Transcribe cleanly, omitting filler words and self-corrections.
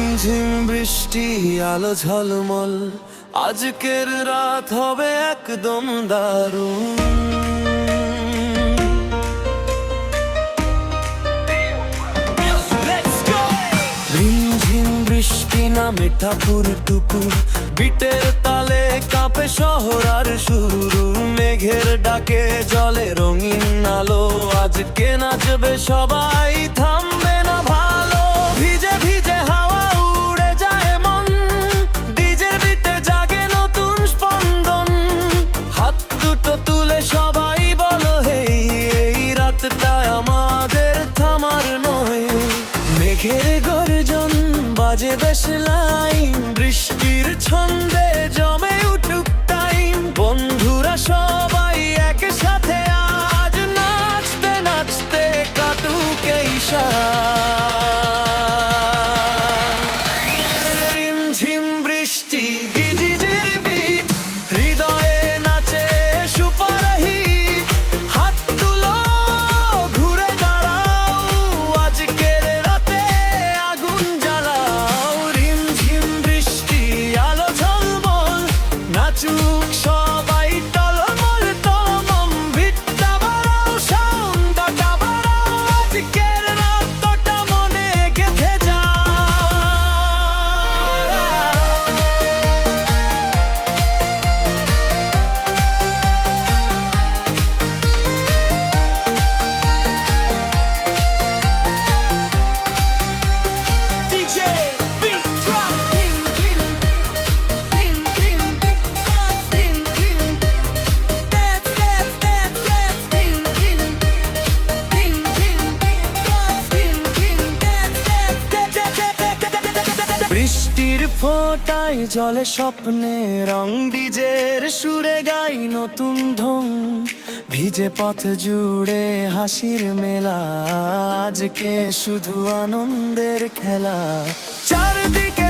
ঝিমঝিম বৃষ্টি আলো ঝলমল, আজকের রাত হবে একদম দারুণ। ঝিমঝিম বৃষ্টি নামে ঠাকুর টুকুর, বিটের তালে কাঁপে শহর আর শুরু। মেঘের ডাকে জলে রঙিন আলো, আজকে নাচবে সবাই, থামবে না ভালো। ভিজে ভিজে হাওয়া উড়ে যায় মন, ডিজের বিটে জাগে নতুন স্পন্দন। হাত দুটো তুলে সবাই বলো হেই, এই রাতটা আমাদের থামার নয়। মেঘের গর্জন বাজে বেশ লাইন, বৃষ্টির ছন্দে জমে উঠুক টাইম। বন্ধুরা সবাই একসাথে আজ নাচতে নাচতে কাটুক এই ঝিমঝিম বৃষ্টি গিজিজির বিট, হৃদয়ে নাচে সুপার হিট। হাত তুলো ঘুরে দাঁড়াও, আজকের রাতে আগুন জ্বালাও। রিমঝিম বৃষ্টি আলো ঝলমল, নাচুক সবাই টলমল টলমল। ভিড়টা বাড়াও, সাউন্ডটা বাড়াও, আজকের রাতটা মনে গেঁথে যাও। DJ beat drop, ding ding ding ding ding ding ding. Dance dance dance dance, ding ding ding ding ding ding dance dance. বৃষ্টির ফোঁটায় জলে স্বপ্নে রং, ডিজের সুরে গাই নতুন ঢং। ভিজে পথ জুড়ে হাসির মেলা, আজকে শুধু আনন্দের খেলা। চারদিকে